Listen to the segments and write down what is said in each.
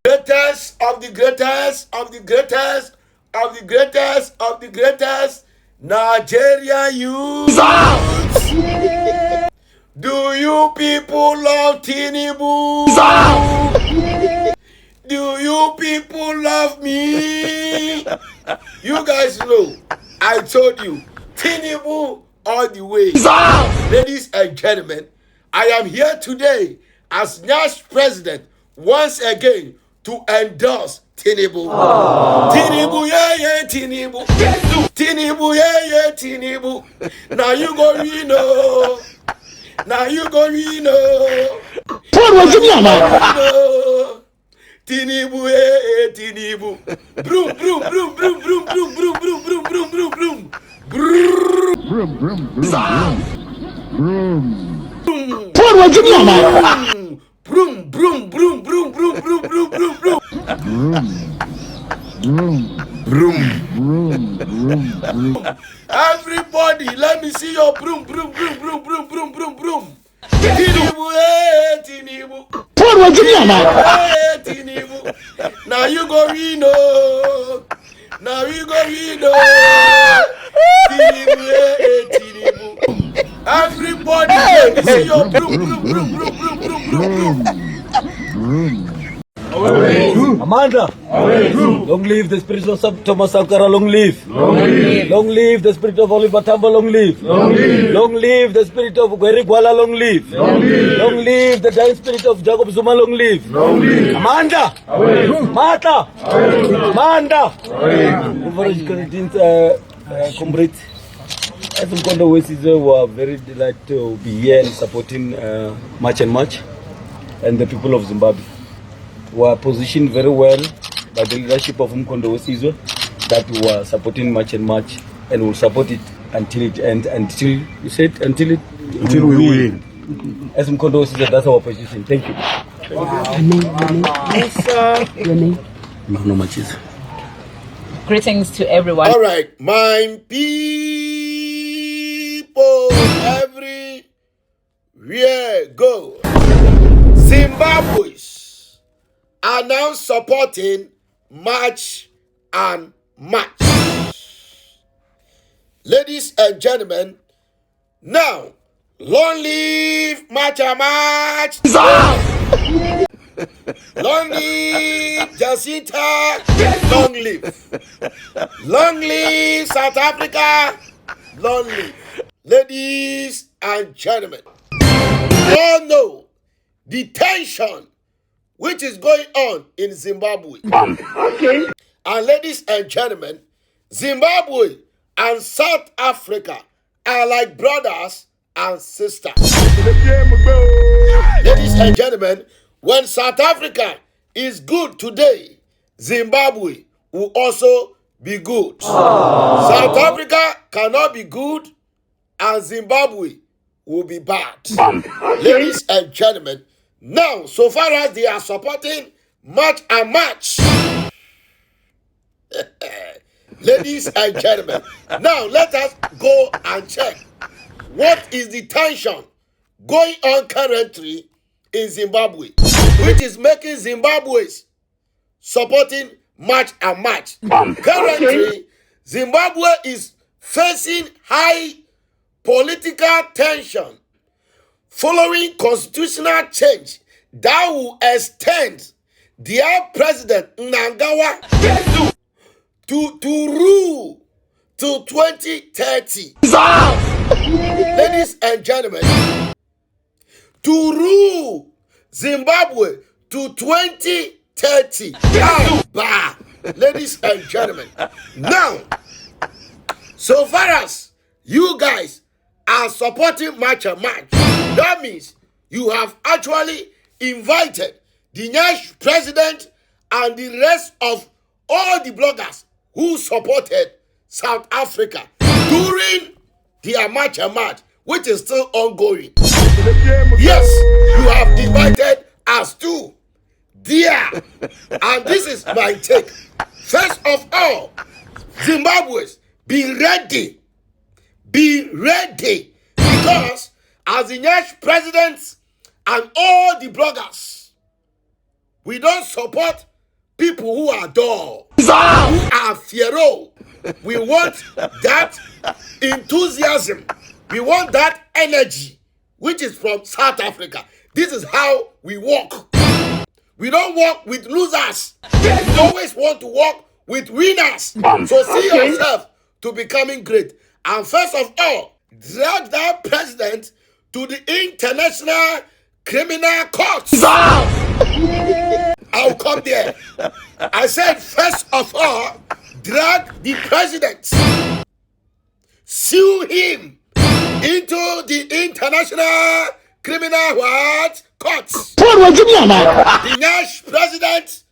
Greatest of the greatest of the greatest of the greatest of the greatest Nigeria youth. Do you people love Tinubu? Do you people love me? You guys know, I told you, Tinubu all the way. Ladies and gentlemen, I am here today as next president once again to endorse Tinubu. Tinubu, yeah, Tinubu. Tinubu, yeah, Tinubu. Now you go, you know. Now you go, you know. Tinubu, yeah, Tinubu. Broom, broom, broom, broom, broom, broom, broom, broom, broom, broom, broom, broom. Broom, broom, broom, broom, broom, broom, broom, broom, broom, broom, broom, broom, broom. Everybody, let me see your broom, broom, broom, broom, broom, broom, broom, broom. Tinubu, hey, Tinubu. Hey, Tinubu. Now you go, Reno. Now you go, Reno. Tinubu, hey, Tinubu. Everybody, let me see your broom, broom, broom, broom, broom, broom, broom, broom. Amanda, long live the spirit of Thomas Sankara, long live. Long live the spirit of Oliver Tambo, long live. Long live the spirit of Gwerigwala, long live. Long live the dying spirit of Jacob Zuma, long live. Amanda, Martha, Amanda. Comrades, as in Kondo West, we are very delighted to be here and supporting March and March and the people of Zimbabwe. Were positioned very well by the leadership of Mkondo Wesizwe that we were supporting March and March and will support it until it ends, until you said until we win. As Mkondo Wesizwe, that's our position. Thank you. Your name? No matches. Greetings to everyone. All right, my people, everywhere go. Zimbabweans are now supporting March and March. Ladies and gentlemen, now, long live March and March. Long live Jacinta. Long live. Long live South Africa. Long live. Ladies and gentlemen, you all know the tension which is going on in Zimbabwe. Okay. And ladies and gentlemen, Zimbabwe and South Africa are like brothers and sisters. Ladies and gentlemen, when South Africa is good today, Zimbabwe will also be good. South Africa cannot be good and Zimbabwe will be bad. Ladies and gentlemen, now, so far as they are supporting March and March, ladies and gentlemen, now let us go and check what is the tension going on currently in Zimbabwe, which is making Zimbabweans supporting March and March. Currently, Zimbabwe is facing high political tension following constitutional change that will extend their president Mnangagwa to rule till 2030. Ladies and gentlemen, to rule Zimbabwe to 2030. ladies and gentlemen. Now, so far as you guys are supporting March and March, that means you have actually invited the next president and the rest of all the bloggers who supported South Africa during their March and March, which is still ongoing. Yes, you have invited us too. Dear, and this is my take. First of all, Zimbabweans, be ready. Be ready. Because as the next presidents and all the bloggers, we don't support people who are dull, who are feral. We want that enthusiasm. We want that energy, which is from South Africa. This is how we walk. We don't walk with losers. We always want to walk with winners. So see yourself to becoming great. And first of all, drag that president to the International Criminal Court. I'll come there. I said, first of all, drag the president. Sue him into the International Criminal Courts. The next president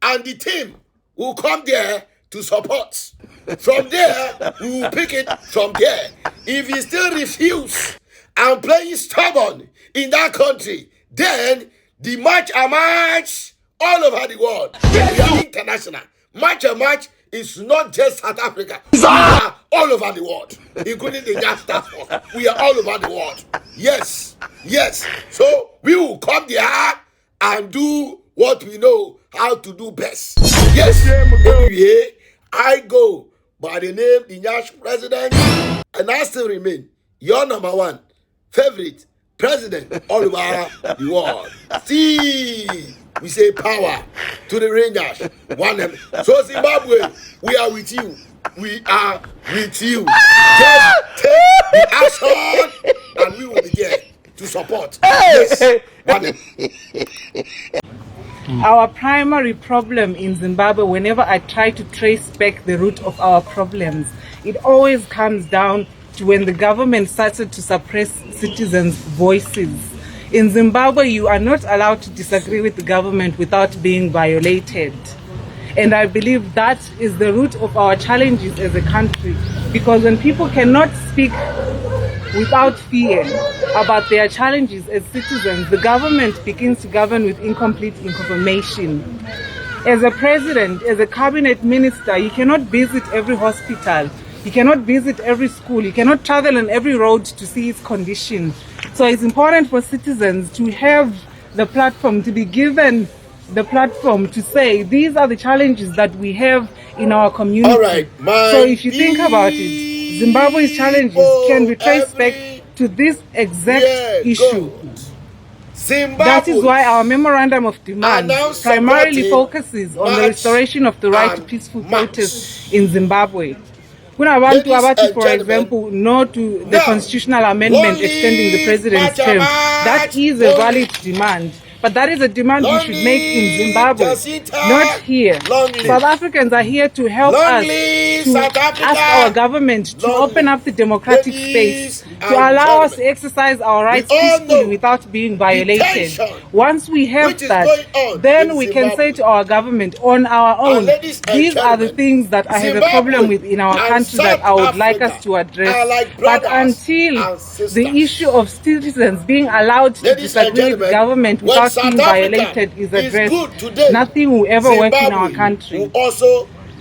and the team will come there to support. From there, we will pick it from there. If he still refuse and playing stubborn in that country, then the March and March all over the world. We are international. March and March is not just South Africa. We are all over the world, including the United States. We are all over the world. Yes, yes. So we will come there and do what we know how to do best. Yes. Anyway, I go by the name the national president, and I still remain your number one favorite president all over the world. See, we say power to the Rangers. So Zimbabwe, we are with you. We are with you. Just take the action, and we will be there to support. Yes. Our primary problem in Zimbabwe, whenever I try to trace back the root of our problems, it always comes down to when the government started to suppress citizens' voices. In Zimbabwe, you are not allowed to disagree with the government without being violated. And I believe that is the root of our challenges as a country. Because when people cannot speak without fear about their challenges as citizens, the government begins to govern with incomplete information. As a president, as a cabinet minister, you cannot visit every hospital. You cannot visit every school. You cannot travel on every road to see its condition. So it's important for citizens to have the platform, to be given the platform to say, these are the challenges that we have in our community. All right, so if you think about it, Zimbabwe's challenges can be traced back to this exact issue. That is why our memorandum of demand primarily focuses on the restoration of the right to peaceful protest in Zimbabwe. For example, no to the constitutional amendment extending the president's term. That is a valid demand. But that is a demand we should make in Zimbabwe, not here. South Africans are here to help us to ask our government to open up the democratic space, to allow us to exercise our rights peacefully without being violated. Once we have that, then we can say to our government on our own, these are the things that I have a problem with in our country that I would like us to address. But until the issue of citizens being allowed to disagree with the government without being violated is addressed, nothing will ever work in our country.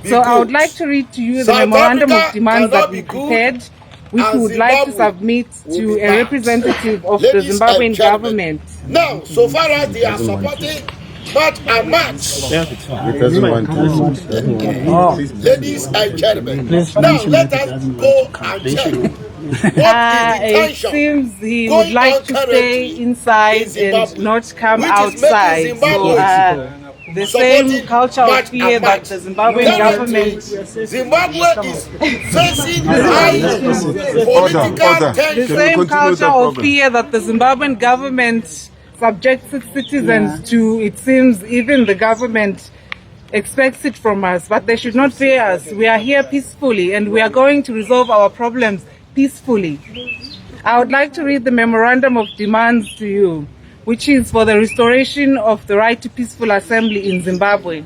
So I would like to read to you the memorandum of demands that we prepared, which we would like to submit to a representative of the Zimbabwean government. Now, so far as they are supporting March and March, ladies and gentlemen, now let us go and check. It seems he would like to stay inside and not come outside. So the same culture of fear that the Zimbabwean government... Zimbabwe is facing high political tension. The same culture of fear that the Zimbabwean government subjects its citizens to, it seems even the government expects it from us, but they should not fear us. We are here peacefully and we are going to resolve our problems peacefully. I would like to read the memorandum of demands to you, which is for the restoration of the right to peaceful assembly in Zimbabwe.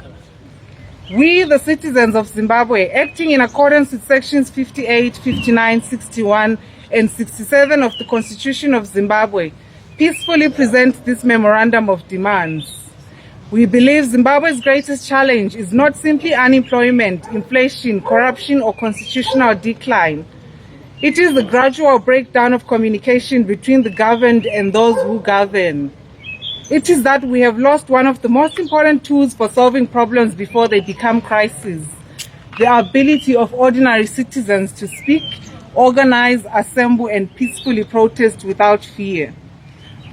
We, the citizens of Zimbabwe, acting in accordance with sections 58, 59, 61, and 67 of the Constitution of Zimbabwe, peacefully present this memorandum of demands. We believe Zimbabwe's greatest challenge is not simply unemployment, inflation, corruption, or constitutional decline. It is the gradual breakdown of communication between the governed and those who govern. It is that we have lost one of the most important tools for solving problems before they become crises: the ability of ordinary citizens to speak, organize, assemble, and peacefully protest without fear.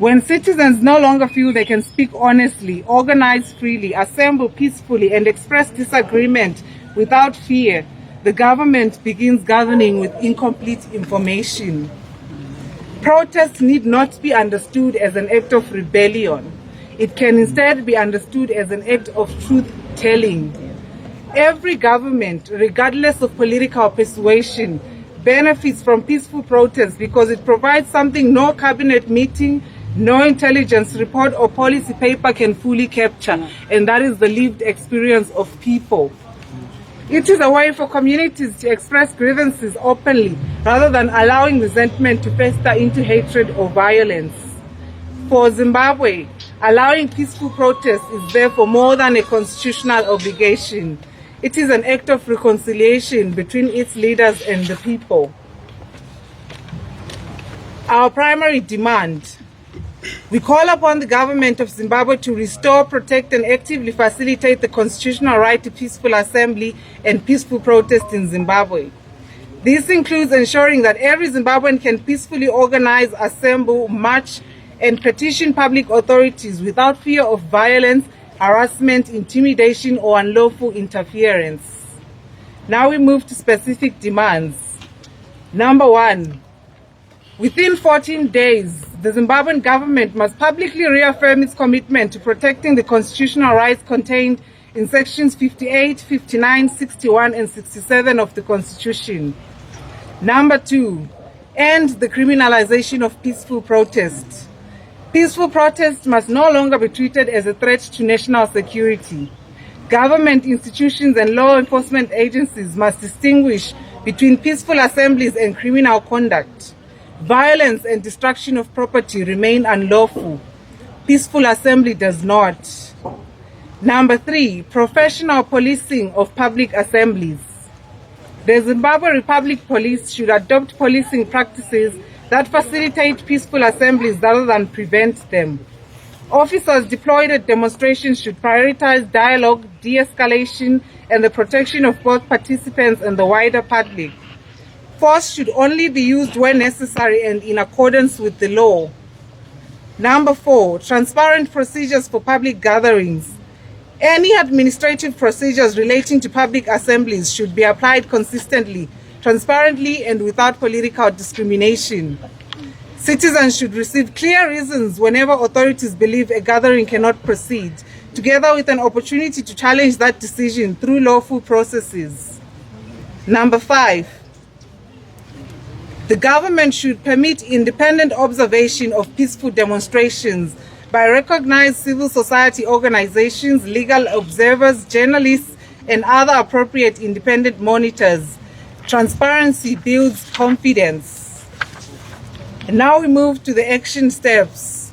When citizens no longer feel they can speak honestly, organize freely, assemble peacefully, and express disagreement without fear, the government begins governing with incomplete information. Protest need not be understood as an act of rebellion. It can instead be understood as an act of truth-telling. Every government, regardless of political persuasion, benefits from peaceful protest because it provides something no cabinet meeting, no intelligence report or policy paper can fully capture, and that is the lived experience of people. It is a way for communities to express grievances openly rather than allowing resentment to fester into hatred or violence. For Zimbabwe, allowing peaceful protest is therefore more than a constitutional obligation. It is an act of reconciliation between its leaders and the people. Our primary demand: we call upon the government of Zimbabwe to restore, protect, and actively facilitate the constitutional right to peaceful assembly and peaceful protest in Zimbabwe. This includes ensuring that every Zimbabwean can peacefully organize, assemble, march, and petition public authorities without fear of violence, harassment, intimidation, or unlawful interference. Now we move to specific demands. Number 1. Within 14 days, the Zimbabwean government must publicly reaffirm its commitment to protecting the constitutional rights contained in sections 58, 59, 61, and 67 of the Constitution. Number 2, end the criminalization of peaceful protest. Peaceful protest must no longer be treated as a threat to national security. Government institutions and law enforcement agencies must distinguish between peaceful assemblies and criminal conduct. Violence and destruction of property remain unlawful. Peaceful assembly does not. Number 3, professional policing of public assemblies. The Zimbabwe Republic Police should adopt policing practices that facilitate peaceful assemblies rather than prevent them. Officers deployed at demonstrations should prioritize dialogue, de-escalation, and the protection of both participants and the wider public. Force should only be used when necessary and in accordance with the law. Number 4, transparent procedures for public gatherings. Any administrative procedures relating to public assemblies should be applied consistently, transparently, and without political discrimination. Citizens should receive clear reasons whenever authorities believe a gathering cannot proceed, together with an opportunity to challenge that decision through lawful processes. Number 5, the government should permit independent observation of peaceful demonstrations by recognized civil society organizations, legal observers, journalists, and other appropriate independent monitors. Transparency builds confidence. And now we move to the action steps.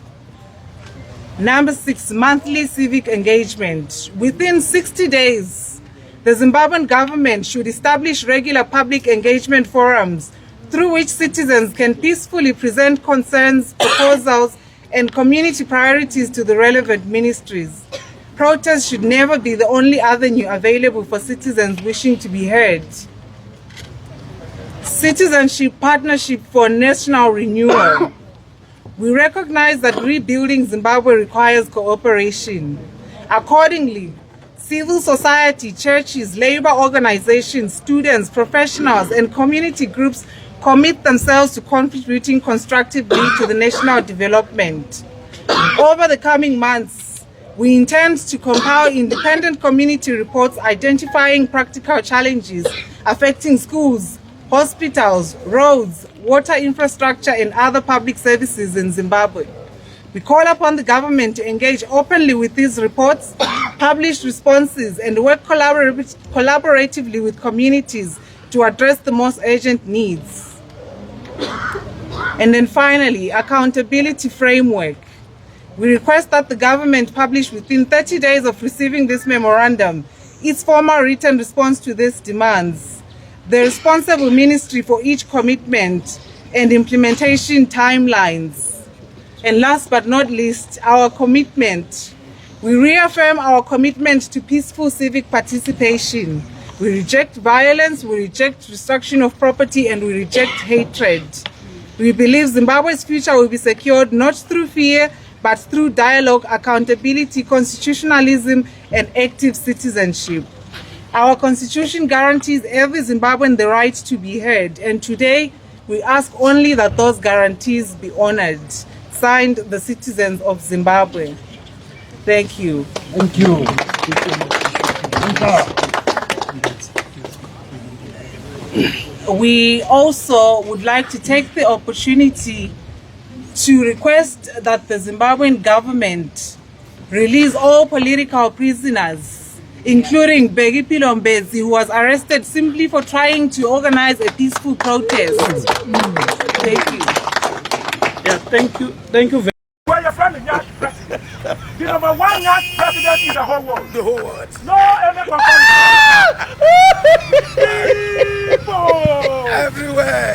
Number 6, monthly civic engagement. Within 60 days, the Zimbabwean government should establish regular public engagement forums through which citizens can peacefully present concerns, proposals, and community priorities to the relevant ministries. Protest should never be the only avenue available for citizens wishing to be heard. Citizenship Partnership for National Renewal. We recognize that rebuilding Zimbabwe requires cooperation. Accordingly, civil society, churches, labor organizations, students, professionals, and community groups commit themselves to contributing constructively to the national development. Over the coming months, We intend to compile independent community reports identifying practical challenges affecting schools, hospitals, roads, water infrastructure, and other public services in Zimbabwe. We call upon the government to engage openly with these reports, publish responses, and work collaboratively with communities to address the most urgent needs. And then finally, accountability framework. We request that the government publish within 30 days of receiving this memorandum its formal written response to these demands, the responsible ministry for each commitment, and implementation timelines. And last but not least, our commitment. We reaffirm our commitment to peaceful civic participation. We reject violence, we reject destruction of property, and we reject hatred. We believe Zimbabwe's future will be secured not through fear, but through dialogue, accountability, constitutionalism, and active citizenship. Our constitution guarantees every Zimbabwean the right to be heard, and today we ask only that those guarantees be honored. Signed, the citizens of Zimbabwe. Thank you. Thank you. We also would like to take the opportunity to request that the Zimbabwean government release all political prisoners, including Bheki Philombezi, who was arrested simply for trying to organize a peaceful protest. Thank you. Yeah, thank you. Thank you very much. Where your friend is young president. The number one young president in the whole world. The whole world. No any comparison. People Everywhere.